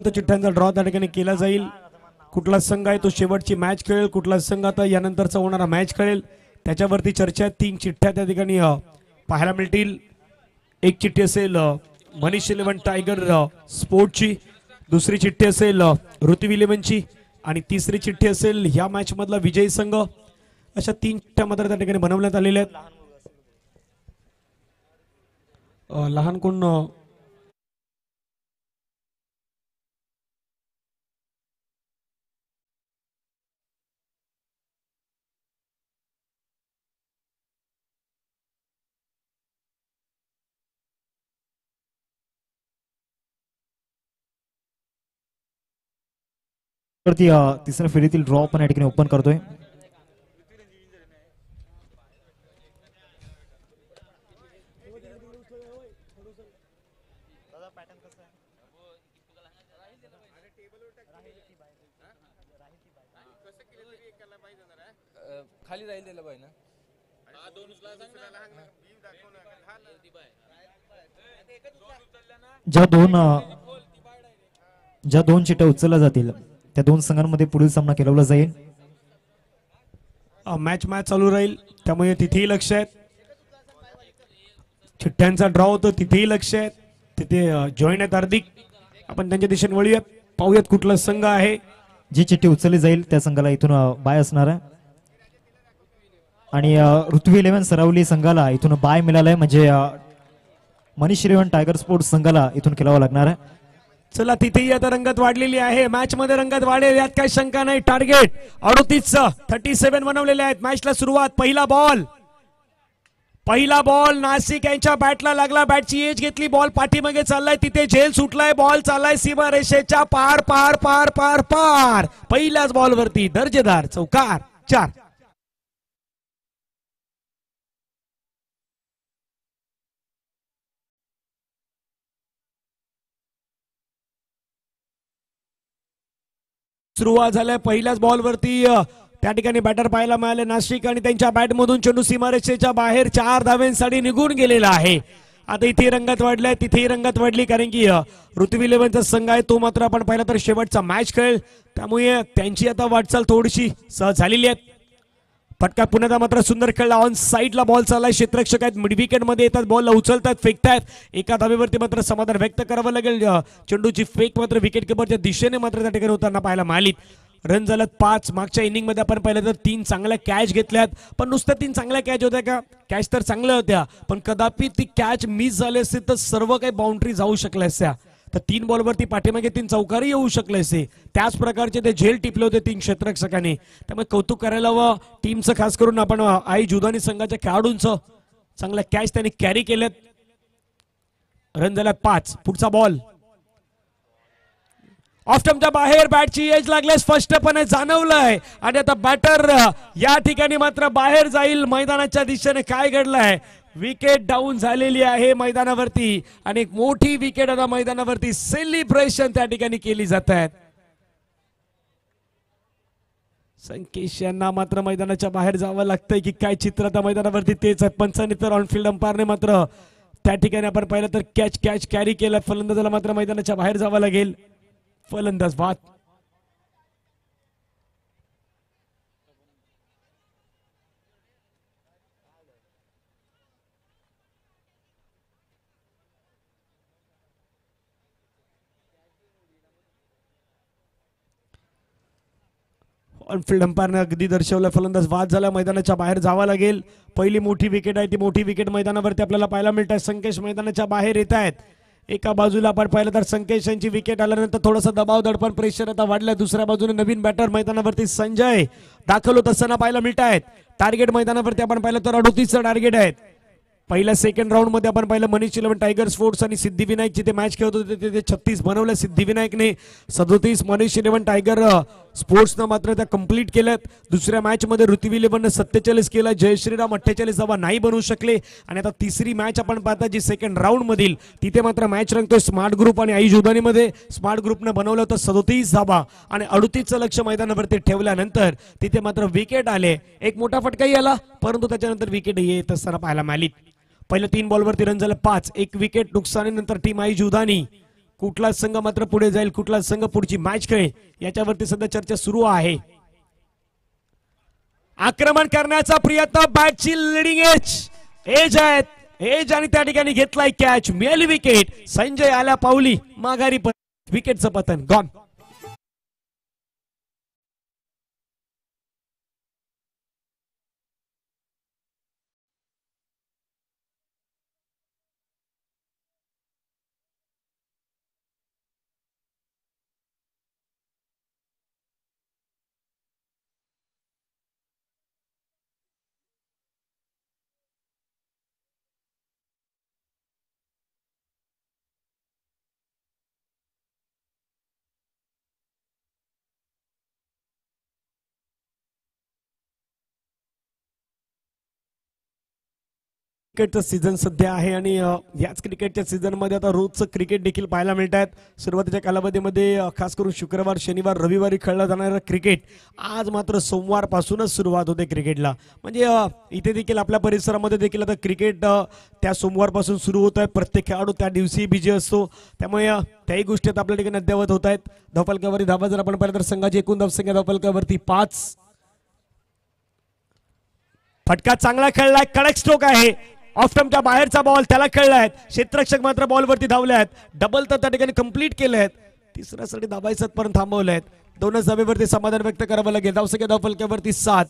चिठ्ठ्यांचा ड्रॉ त्या ठिकाणी केला जाईल. कुठला संघ आहे तो शेवटची मॅच खेळेल, कुठला संघ आता यानंतरचा होणारा मॅच खेळेल त्याच्यावरती चर्चा. 3 चिठ्ठ्या त्या ठिकाणी पाहायला मिळतील. एक चिठ्ठी असेल मनीष 11 टायगर स्पोर्टची, दुसरी चिठ्ठी असेल ऋतवी 11ची आणि तिसरी चिठ्ठी असेल ह्या मॅच मधला विजयी संघ. अशा 3 चिठ्ठ्या मात्र त्या ठिकाणी बनवण्यात आलेल्या आहेत. लहान कोण वरती तिसऱ्या फेरीतील ड्रॉ पण या ठिकाणी ओपन करतोय. खाली राहील त्याला पाहिजे ना. ज्या दोन चिठ्ठ्या उचलल्या जातील त्या 2 संघांमध्ये पुढील सामना खेळवला जाईल. मॅच चालू राहील त्यामुळे तिथेही लक्ष आहे. चिठ्ठ्यांचा ड्रॉ होतो तिथेही लक्ष आहे. तिथे जॉईन आहेत हार्दिक. आपण त्यांच्या दिशेने वळूयात, पाहूयात कुठला संघ आहे. जी चिठ्ठी उचलली जाईल त्या संघाला इथून बाय असणार आहे आणि ऋतवी 11 सरावली संघाला इथून बाय मिळालाय. म्हणजे मनीष 11 टायगर स्पोर्ट्स संघाला इथून खेळावं लागणार आहे. चला तिथेही आता रंगत वाढलेली आहे. मॅच मध्ये रंगत वाढेल यात काही शंका नाही. टार्गेट 38 37 बनवलेले आहेत. मॅचला सुरुवात. पहिला बॉल पहिला बॉल नाशिक यांच्या बॅटला लागला, बॅटची एज घेतली, बॉल पाठीमागे चाललाय, तिथे झेल सुटलाय, बॉल चाललाय सीमा रेषेच्या पार पार पार पार पार. पहिल्याच बॉल वरती दर्जेदार चौकार. 4. सुरुवात झाल्या पहिल्याच बॉल वरती त्या ठिकाणी बॅटर पाहायला मिळाले नाशिक आणि त्यांच्या बॅट मधून चेंडू सीमारेषेच्या बाहेर 4 धावांसाठी निघून गेलेला आहे. आता इथे रंगत वाढलाय, तिथे रंगत वाढली, कारण की ऋतवी इलेव्हनचा संघ आहे तो मात्र आपण पाहिला तर शेवटचा मॅच खेळ, त्यामुळे त्यांची आता वाटचाल थोडीशी सहज झालेली आहे. फटका पुन्हा मात्र सुंदर खेळला, ऑन साईडला बॉल चाललाय, क्षेत्ररक्षक आहेत, मिड विकेट मध्ये येतात, बॉल उचलतात, फेकतायत. एका धावेवरती मात्र समाधान व्यक्त करावं लागेल. चेंडूची फेक मात्र विकेट किपरच्या दिशेने मात्र त्या ठिकाणी होताना पाहायला मिळाली. रन झाल्यात 5. मागच्या इनिंग मध्ये आपण पाहिलं तर 3 चांगल्या कॅच घेतल्यात, पण नुसत्या 3 चांगल्या कॅच होत्या का? कॅच तर चांगल्या होत्या, पण कदापि ती कॅच मिस झाली असती तर सर्व काही बाउंड्री जाऊ शकल्या असत्या. तर 3 बॉलवरती पाठीमागे 3 चौकारी येऊ शकले असते. त्याच प्रकारचे ते झेल टिपले होते 3 क्षेत्ररक्षकांनी. त्यामुळे कौतुक करायला व टीमचं खास करून आपण आई जुदानी संघाच्या खेळाडूंचं चांगल्या कॅच त्यांनी कॅरी केलेत. रन झाल्यात 5. पुढचा बॉल ऑफ स्टंपच्या बाहेर, बॅटची एज लागले स्पष्टपणे जाणवलंय आणि आता बॅटर या ठिकाणी मात्र बाहेर जाईल मैदानाच्या दिशेने. काय घडलंय? विकेट डाऊन झालेली आहे मैदानावरती आणि एक मोठी विकेट आता मैदानावरती सेलिब्रेशन त्या ठिकाणी केली जात आहेत. संकेश यांना मात्र मैदानाच्या बाहेर जावं लागतंय की काय चित्र आता मैदानावरती तेच आहे. पंचांनी तर ऑनफिल्ड अंपायरने मात्र त्या ठिकाणी आपण पाहिलं तर कॅच कॅरी केला. फलंदाजाला मात्र मैदानाच्या बाहेर जावं लागेल. फलंदाज बाद. ऑनफिल्ड अंपायरने अगदी दर्शवलं, फलंदाज बाद झाला, मैदानाच्या बाहेर जावं लागेल. पहिली मोठी विकेट आहे, ती मोठी विकेट मैदानावरती आपल्याला पाहायला मिळत आहे. संकेश मैदानाच्या बाहेर येत आहेत. एका बाजूला आपण पाहिलं तर संकेश यांची विकेट आल्यानंतर थोडासा दबाव दडपण प्रेशर आता वाढलं. दुसऱ्या बाजूने नवीन बॅटर मैदानावरती संजय दाखल होत असताना पाहायला मिळत आहेत. टार्गेट मैदानावरती आपण पाहिलं तर 38चं टार्गेट आहेत. पहिल्या सेकंड राऊंड मध्ये आपण पाहिलं मनीष इलेव्हन टायगर स्पोर्ट्स आणि सिद्धिविनायक जिथे मॅच खेळत होते तिथे 36 बनवले सिद्धिविनायकने, 37 मनीष इलेव्हन टायगर स्पोर्ट्सनं मात्र त्या कंप्लीट केल्यात. दुसऱ्या मॅच मध्ये ऋतवी इलेव्हनने 47 केलं, जय श्रीराम 48 धावा नाही बनवू शकले. आणि आता तिसरी मॅच आपण पाहता जी सेकंड राऊंड मधील, तिथे मात्र मॅच रंगतोय स्मार्ट ग्रुप आणि आई जुदानी मध्ये. स्मार्ट ग्रुपने बनवलं होतं 37 धावा आणि 38चं लक्ष मैदानावरती ठेवल्यानंतर तिथे मात्र विकेट आले. एक मोठा फटकाही आला, परंतु त्याच्यानंतर विकेट येत असताना पाहायला मिळाली. पहिल्या 3 बॉलवरती रन झाले 5. एक विकेट नुकसानीनंतर टीम आई जुदानी. कुठला संघ मात्र पुढे जाईल, कुठला संघ पुढची मॅच खेळेल याच्यावरती सध्या चर्चा सुरू आहे. आक्रमण करण्याचा प्रयत्न, बॅटची लिडिंग एज आहेत, एज आणि त्या ठिकाणी घेतलाय कॅच, मिळाली विकेट. संजय आल्या पावली माघारी, विकेटचं पतन गॉन. क्रिकेटचं सीझन सध्या आहे आणि याच क्रिकेटच्या सीझन मध्ये आता रोजचं क्रिकेट देखील पाहायला मिळत आहेत. सुरुवातीच्या कालावधीमध्ये खास करून शुक्रवार शनिवार रविवारी खेळलं जाणारं क्रिकेट आज मात्र सोमवारपासूनच सुरुवात होते क्रिकेटला. म्हणजे इथे देखील आपल्या परिसरामध्ये देखील आता क्रिकेट त्या सोमवारपासून सुरू होत आहे. प्रत्येक खेळाडू त्या दिवशी बिजी असतो, त्यामुळे त्याही गोष्टी आता आपल्या ठिकाणी अद्यावत होत आहेत. धावफलकावरती धावा जर आपण पाहिलं तर संघाची एकूण धावसंख्या धावफलकावरती 5. फटका चांगला खेळलाय, कडक स्ट्रोक आहे. ऑफ स्टंपच्या बाहेरचा बॉल त्याला खेळलाय. क्षेत्ररक्षक मात्र बॉलवरती धावले आहेत. डबल तर त्या ठिकाणी कंप्लीट केले आहेत. तिसऱ्यासाठी धावायचं पण थांबवले आहेत. 2च धावेवरती समाधान व्यक्त करावं लागेल. धावसंख्या धावफलकावरती 7.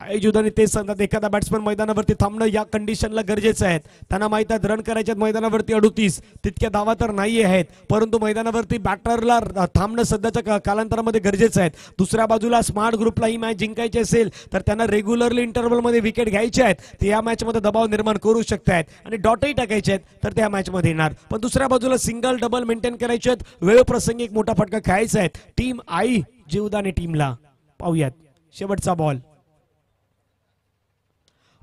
आयोजकांनी तेच सांगतात, एखादा बॅट्समन मैदानावरती थांबणं या कंडिशनला गरजेचं आहे. त्यांना माहित आहे रन करायचे मैदानावरती 38, तितक्या धावा तर नाही आहेत, परंतु मैदानावरती बॅटरला थांबणं सध्याच्या कालांतरामध्ये गरजेचं आहे. दुसऱ्या बाजूला स्मार्ट ग्रुपला ही मॅच जिंकायची असेल तर त्यांना रेग्युलरली इंटरव्हलमध्ये विकेट घ्यायचे आहेत. ते या मॅचमध्ये दबाव निर्माण करू शकतात आणि डॉटही टाकायचे आहेत तर ते या मॅचमध्ये येणार. पण दुसऱ्या बाजूला सिंगल डबल मेंटेन करायचे आहेत. वेळप्रसंगी एक मोठा फटका खेळायचा आहे. टीम आई जीवदानी टीमला पाहूयात शेवटचा बॉल.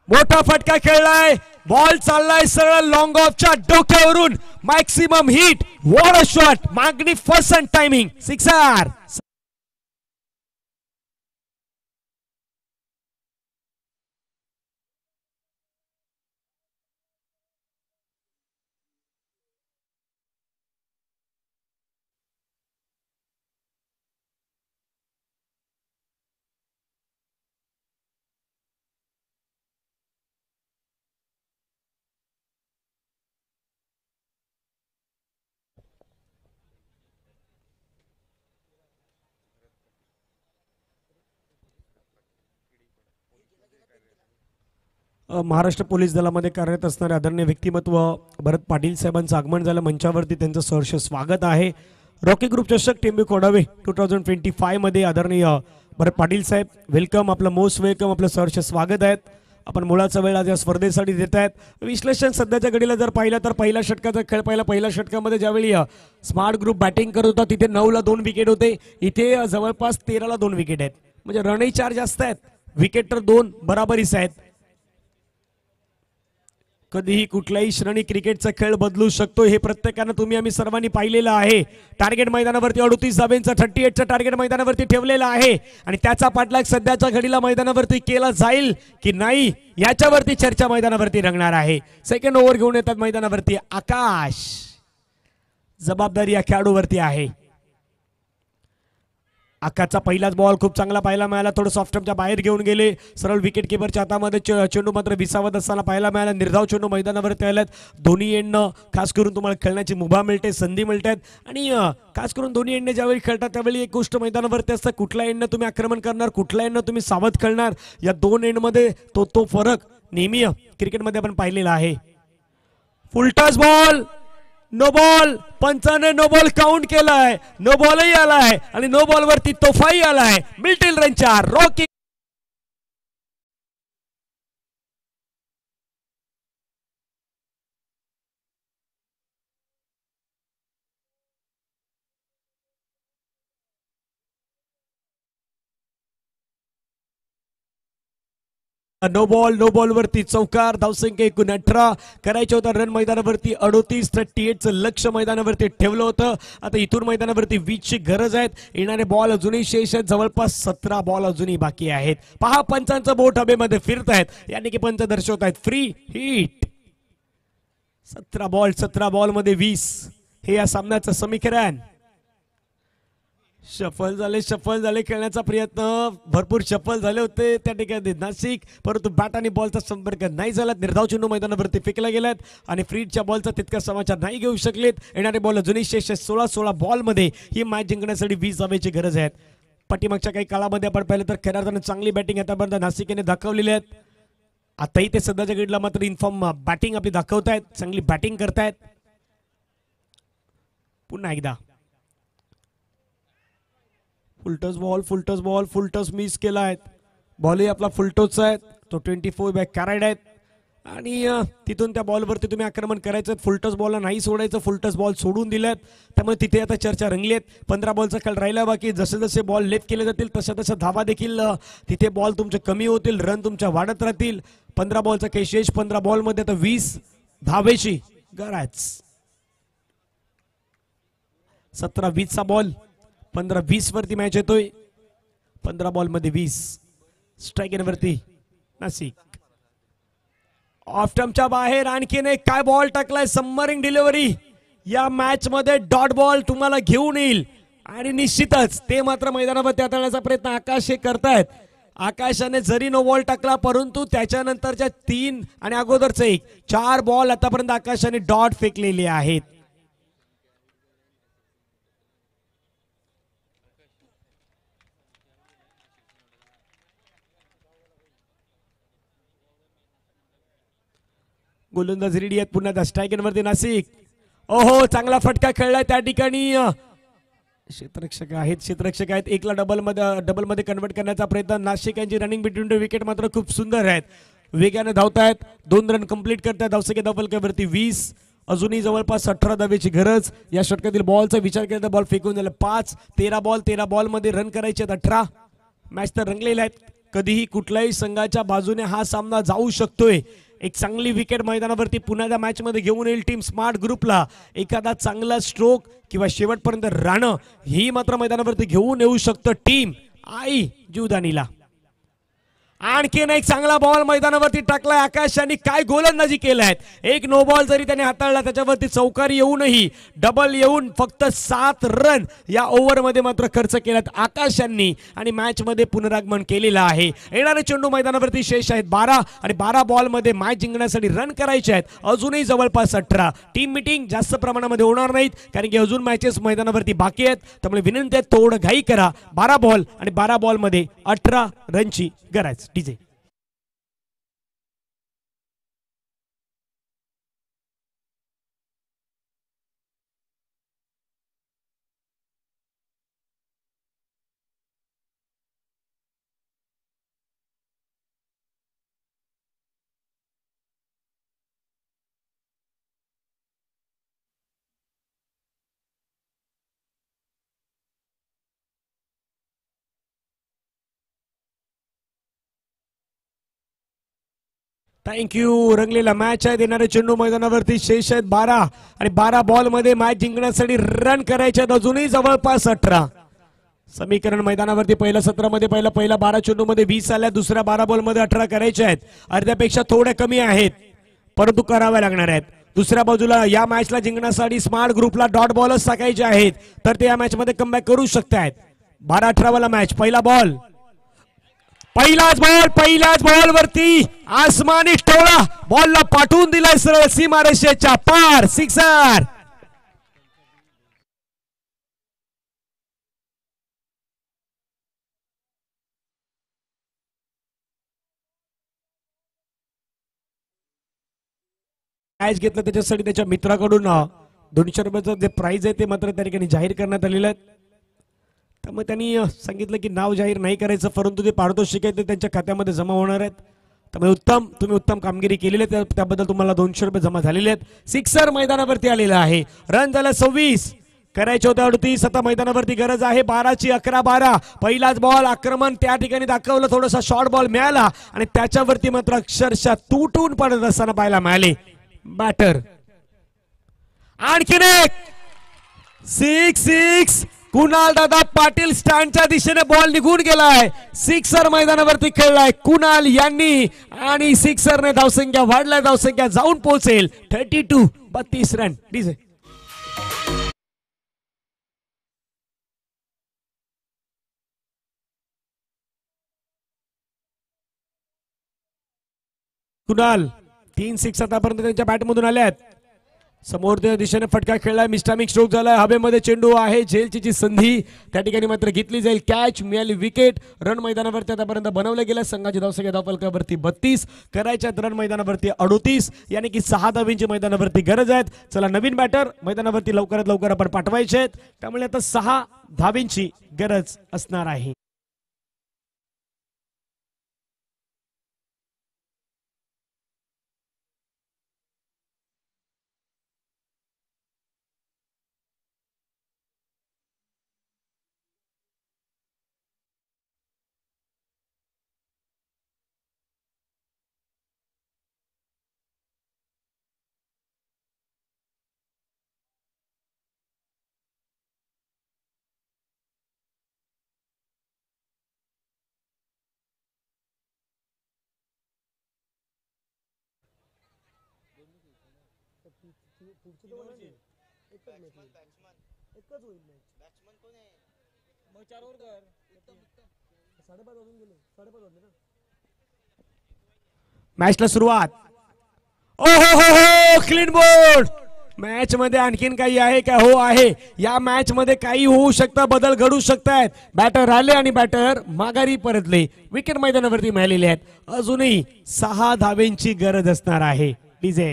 मोठा फटका खेळलाय, बॉल चाललाय सरळ लॉंग ऑफच्या डोक्यावरून, maximum hit, what a shot, magnificent timing, sixer. Maharashtra police दलामध्ये कार्यरत असणारे आदरणीय व्यक्तिमत्व भरत पाटील साहेबांचं आगमन झालं मंचावरती, त्यांचं सहर्ष स्वागत आहे. रॉकी ग्रुप चषक टेंबे कोडावे 2025 मध्ये आदरणीय भरत पाटील साहेब वेलकम, आपलं मोस्ट वेलकम, आपलं सहर्ष स्वागत आहे. आपण मुळाचा वेळ आज या स्पर्धेसाठी देत आहेत. विश्लेषण सध्याच्या घडीला जर पाहिलं तर पहिल्या षटकाचा खेळ पाहिला, पहिल्या षटकामध्ये ज्यावेळी स्मार्ट ग्रुप बॅटिंग करत होता तिथे 9ला 2 विकेट होते, इथे जवळपास 13ला 2 विकेट आहेत. म्हणजे रनही 4 जास्त आहेत, विकेट तर 2 बराबरीच आहेत. कधीही कुठल्याही श्रेणी क्रिकेटचा खेळ बदलू शकतो, हे प्रत्येकानं तुम्ही आम्ही सर्वांनी पाहिलेलं आहे. टार्गेट मैदानावरती 38 धाब्यांचा 38चं टार्गेट मैदानावरती ठेवलेला आहे आणि त्याचा पाठलाग सध्याच्या घडीला मैदानावरती केला जाईल की नाही याच्यावरती चर्चा मैदानावरती रंगणार आहे. सेकंड ओव्हर घेऊन येतात मैदानावरती आकाश, जबाबदारी या खेळाडूवरती आहे. आकाशचा पहिलाच बॉल खूप चांगला पाहायला मिळाला, थोडं सॉफ्टच्या बाहेर घेऊन गेले, सरळ विकेट किपरच्या हातामध्ये चेंडू मात्र विसावत असताना पाहायला मिळाला. निर्धाव चेंडू मैदानावरती आल्यात, दोन्ही एंडनं खास करून तुम्हाला खेळण्याची मुभा मिळते, संधी मिळतात आणि खास करून दोन्ही एंडने ज्यावेळी खेळतात त्यावेळी एक गोष्ट मैदानावरती असतं, कुठल्या एंडनं तुम्ही आक्रमण करणार, कुठल्या एंडनं तुम्ही सावध खेळणार, या दोन एंडमध्ये तो फरक नेहमी क्रिकेटमध्ये आपण पाहिलेला आहे. फुलटॉस बॉल, नो बॉल, पंचाने नो बॉल काउंट केलाय, नो बॉलही आलाय आणि नो बॉल वरती तोफाही आलाय. मिल्टन रनच्या रॉकी नो बॉल वरती चौकार, धावसंख्या 18 करायचे होता रन मैदानावरती 38, 38चं लक्ष मैदानावरती ठेवलं होतं. आता इथून मैदानावरती 20ची गरज आहे. येणारे बॉल अजूनही शेष आहेत, जवळपास 17 बॉल अजूनही बाकी आहेत. पहा पंचांचं बोट हवेमध्ये फिरत आहेत, यानी की पंच दर्शवत आहेत फ्री हिट. 17 बॉल मध्ये 20 हे या सामन्याचं समीकरण. सफल झाले खेळण्याचा प्रयत्न, भरपूर सफल झाले होते त्या ठिकाणी नाशिक, परंतु बॅट आणि बॉलचा संपर्क नाही झाला. निर्धाव चेंडू मैदानावरती फेकला गेलात आणि फ्रीडच्या बॉलचा तितका समाचार नाही घेऊ शकलेत. येणारे बॉल अजूनही शेष 16 बॉलमध्ये ही मॅच जिंकण्यासाठी 20 धावेची गरज आहे. पाठीमागच्या काही काळामध्ये आपण पाहिलं तर खऱ्या अर्थाने चांगली बॅटिंग आतापर्यंत नाशिकने दाखवलेली आहेत. आताही ते सध्याच्या घडीला मात्र इन्फॉर्म बॅटिंग आपली दाखवतायत, चांगली बॅटिंग करतायत. पुन्हा एकदा फुलटॉस मिस केला आहे. बॉलही आपला फुलटॉसचा आहे, तो 24 बॅक कॅरेड आहेत आणि तिथून त्या बॉलवरती तुम्ही आक्रमण करायचं. फुलटॉस बॉलला नाही सोडायचं, फुलटॉस बॉल सोडून दिल्यात, त्यामुळे तिथे आता चर्चा रंगली आहेत. 15 बॉलचा खेळ राहिला बाकी. जसे जसे बॉल लेफ्ट केले जातील तशा धावा देखील तिथे बॉल तुमचे कमी होतील, रन तुमच्या वाढत राहतील. 15 बॉलचा काही शेष, 15 बॉलमध्ये आता 20 धावेची गरज. 17-20चा बॉल, 15-20 वरती मॅच येतोय. 15 बॉल मध्ये 20 स्ट्राईक वरती नाशिक. ऑफ स्टंपच्या बाहेर आणखीन एक काय बॉल टाकलाय, सबमरीन डिलिव्हरी. या मॅच मध्ये डॉट बॉल तुम्हाला घेऊन येईल आणि निश्चितच ते मात्र मैदानावर हाताळण्याचा प्रयत्न आकाश हे करतायत. आकाशाने जरी नो बॉल टाकला परंतु त्याच्यानंतरच्या 3 आणि अगोदरचे 4 बॉल आतापर्यंत आकाशाने डॉट फेकलेले आहेत. गोलंदाज रेडी आहेत पुन्हा स्ट्रायकरवरती नाशिक. ओहो चांगला फटका खेळलाय त्या ठिकाणी. क्षेत्ररक्षक आहेत एकला डबल मध्ये कन्वर्ट करण्याचा प्रयत्न. नाशिक यांची रनिंग बिटवीन द विकेट मात्र खूप सुंदर आहेत. वेगाने धावतायत 2 रन कंप्लीट करतायत. धावसंख्या धावफलकावरती 20. अजूनही जवळपास 18 धावेची गरज. या षटकातील बॉलचा विचार केला तर बॉल फेकून झाला 5. 13 बॉल मध्ये रन करायचे 18. मॅच तर रंगलेला आहे. कधीही कुठल्याही संघाच्या बाजूने हा सामना जाऊ शकतोय. एक चांगली विकेट मैदानावरती पुन्हा त्या मॅच मध्ये घेऊन येईल टीम स्मार्ट ग्रुपला. एखादा चांगला स्ट्रोक किंवा शेवटपर्यंत राणं ही मात्र मैदानावरती घेऊन येऊ शकतं टीम आई जीवदानीला. आणखीन एक चांगला बॉल मैदानावरती टाकलाय आकाश यांनी. काय गोलंदाजी केलाय. एक नो बॉल जरी त्याने हाताळला त्याच्यावरती चौकारी येऊनही डबल येऊन फक्त 7 रन या ओव्हरमध्ये मात्र खर्च केल्यात आकाश यांनी आणि मॅच मध्ये पुनरागमन केलेलं आहे. येणारे चेंडू मैदानावरती शेष आहेत 12 आणि 12 बॉल मध्ये मॅच जिंकण्यासाठी रन करायचे आहेत अजूनही जवळपास 18. टीम मिटिंग जास्त प्रमाणामध्ये होणार नाहीत कारण की अजून मॅचेस मैदानावरती बाकी आहेत. त्यामुळे विनंती आहे थोडं घाई करा. 12 बॉल आणि 12 बॉल मध्ये 18 रनची गरज. DJ thank you. रंगलेला मॅच आहे. देणारे चेंडू मैदानावरती शेष आहेत 12 आणि 12 बॉल मध्ये मॅच जिंकण्यासाठी रन करायचे आहेत अजूनही जवळपास 18. समीकरण मैदानावरती पहिल्या सत्रामध्ये पहिला 12 चेंडू मध्ये 20 आल्या. दुसऱ्या 12 बॉल मध्ये 18 करायचे आहेत. अर्ध्यापेक्षा थोडे कमी आहेत परंतु कराव्या लागणार आहेत. दुसऱ्या बाजूला या मॅचला जिंकण्यासाठी स्मार्ट ग्रुपला डॉट बॉलच टाकायचे आहेत तर ते या मॅच मध्ये कमबॅक करू शकतात. 12-18 वाला मॅच. पहिला बॉल पहिल्याच बॉल वरती आसमानी टोळा बॉलला पाठवून दिलाय सरळ सीमारेषेच्या पार. सिक्सर. मॅच घेतलं त्याच्यासाठी त्याच्या मित्राकडून 200 रुपयाचं जे प्राइज आहे ते मात्र त्या ठिकाणी जाहीर करण्यात आलेलं आहे. त्यामुळे त्यांनी सांगितलं की नाव जाहीर नाही करायचं परंतु ते पारितोषिक आहे ते त्यांच्या खात्यामध्ये जमा होणार आहेत. त्यामुळे तुम्ही उत्तम कामगिरी केलेली आहे त्याबद्दल तुम्हाला 200 रुपये जमा झालेले आहेत. सिक्सर मैदानावरती आलेला आहे. रन झाला 26. करायचे होते 38. आता मैदानावरती गरज आहे 12ची. 11-12. पहिलाच बॉल आक्रमण त्या ठिकाणी दाखवलं. थोडासा शॉर्ट बॉल मिळाला आणि त्याच्यावरती मात्र अक्षरशः तुटून पडत असताना पाहायला मिळाले बॅटर. आणखीन एक 6. कुणाल दादा पाटील स्टँडच्या दिशेने बॉल निघून गेलाय. सिक्सर मैदानावरती खेळलाय कुणाल यांनी आणि सिक्सरने धावसंख्या वाढलाय. धावसंख्या जाऊन पोहोचेल 32 रन. डीजे कुणाल 3 6 आतापर्यंत त्यांच्या बॅटमधून आल्यात. समोरच्या दिशेने फटका खेळलाय. मिस्टामिक स्ट्रोक झालाय. हवेमध्ये चेंडू आहे. झेलची संधी त्या ठिकाणी मात्र घेतली जाईल. कॅच मिळाली. विकेट. रन मैदानावरती आतापर्यंत बनवले गेले. संघाची धावसंख्या धावफलकावरती 32. करायच्यात रन मैदानावरती 38 यानी की 6 धावींची मैदानावरती गरज आहेत. चला नवीन बॅटर मैदानावरती लवकरात लवकर आपण पाठवायचे आहेत. त्यामुळे आता 6 धावींची गरज असणार आहे. मॅचला सुरुवात. ओ हो क्लीन बोर्ड. मॅच मध्ये आणखीन काही आहे का? हो आहे. या मॅच मध्ये काही होऊ शकतं. बदल घडू शकतात. बॅटर आले आणि बॅटर माघारी परतले. विकेट मैदानावरती मिळालेले आहेत. अजूनही 6 धावेंची गरज असणार आहे. डीजे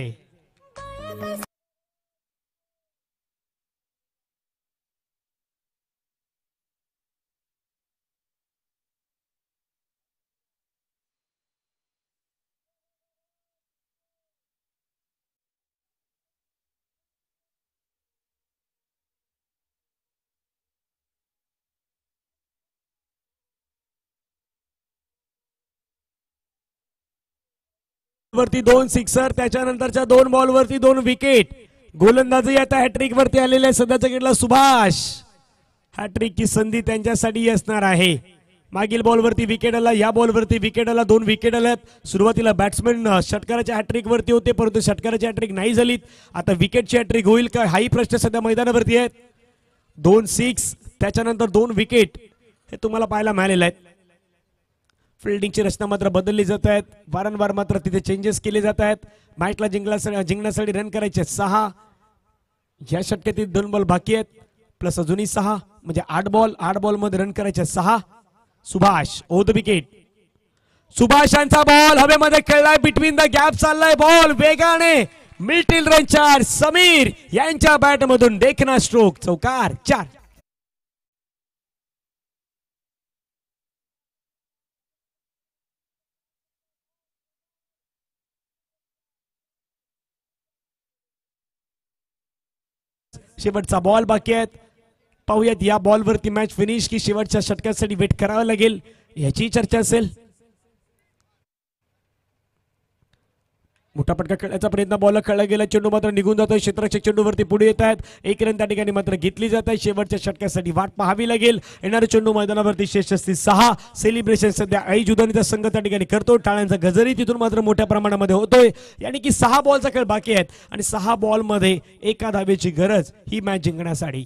वरती 2 सिक्सर, त्याच्यानंतरच्या 2 बॉल वरती 2 विकेट. गोलंदाजी आता हॅट्रिक वरती आलेले आहे सध्याच्या क्रिकेटला सुभाष. हॅट्रिक ची संधी त्यांच्यासाठी असणार आहे. मागील बॉल वरती विकेट आला, या बॉल वरती विकेट आला, 2 विकेट आल्यात. सुरुवातीला बॅट्समॅन षटकाराच्या हॅट्रिक वरती होते, परंतु षटकाराची हॅट्रिक नाही झाली. आता विकेटची हॅट्रिक होईल का हाही प्रश्न सध्या मैदानावरती आहे. 2 सिक्स, त्याच्यानंतर 2 विकेट हे तुम्हाला पाहायला मिळालेले आहेत. फिल्डिंगची रचना मात्र बदलली जात आहेत, वारंवार मात्र तिथे चेंजेस केले जात आहेत. मॅचला जिंकण्यासाठी रन करायचे 6. या षटकातील 2 बॉल बाकी आहेत, प्लस अजूनही 6 म्हणजे 8 बॉल मध्ये रन करायचे 6. सुभाष ओ द विकेट. सुभाषांचा बॉल हवेमध्ये खेळलाय, बिटवीन द गॅप चाललाय बॉल वेगाने. मिडल रनचार समीर यांच्या बॅट मधून देखना स्ट्रोक, चौकार 4. शेवटचा बॉल बाकी आहेत. पाहूयात या बॉल वरती मॅच फिनिश की शेवटच्या षटकासाठी वेट करावं लागेल याची चर्चा असेल. मोठा फटका खेळण्याचा प्रयत्न बॉल खेळला गेला, चेंडू मात्र निघून जातोय. क्षेत्ररक्षक चेंडूवरती पुढे येत आहेत. 1 रन त्या ठिकाणी मात्र घेतली जात आहे. शेवटच्या षटकासाठी वाट पाहावी लागेल. येणारे चेंडू मैदानावरती शेष असतील 6. सेलिब्रेशन सध्या आई जुदानीचा संघ त्या ठिकाणी करतो. टाळ्यांचा गजरही तिथून मात्र मोठ्या प्रमाणामध्ये होतोय. यानी की 6 बॉलचा खेळ बाकी आहेत आणि 6 बॉल मध्ये एका धावेची गरज ही मॅच जिंकण्यासाठी.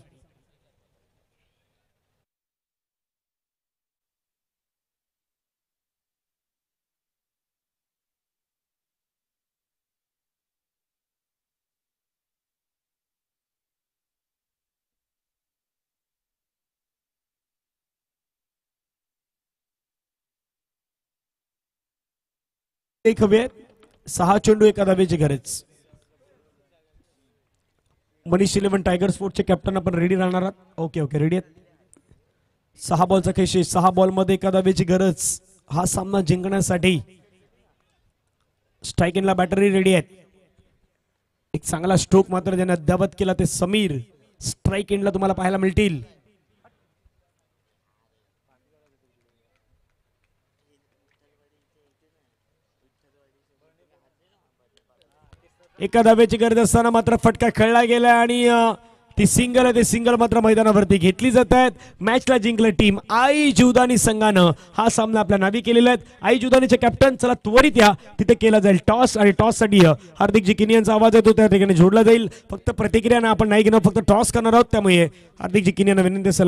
एक हवे 6 चेंडू एका धावेची गरज. मनीष 11 टायगर स्पोर्टचे कॅप्टन आपण रेडी राहणार आहात. ओके रेडी आहेत. 6 बॉलचा खेळ, 6 बॉल मध्ये एका धावेची गरज. हा सामना जिंकण्यासाठी स्ट्राईक एंडला बॅटरी रेडी आहेत. एक चांगला स्ट्रोक मात्र ज्याने अद्यावत केला ते समीर स्ट्राईक एंडला तुम्हाला पाहायला मिळतील. एका धावेची गरज असताना मात्र फटका खेळला गेला आणि ती सिंगल आहे, ते सिंगल मात्र मैदानावरती घेतली जात आहेत. मॅचला जिंकलं टीम आई जुदानी संघानं. हा सामना आपल्या नावी केलेला आहे. आई जुदानीचे कॅप्टन चला त्वरित या, तिथे केला जाईल टॉस आणि टॉस साठी हार्दिक जी किनियनचा आवाज येतो त्या ठिकाणी जोडला जाईल. फक्त प्रतिक्रिया आपण नाही घेणार, फक्त टॉस करणार आहोत. त्यामुळे हार्दिक जी किनियन विनंती असेल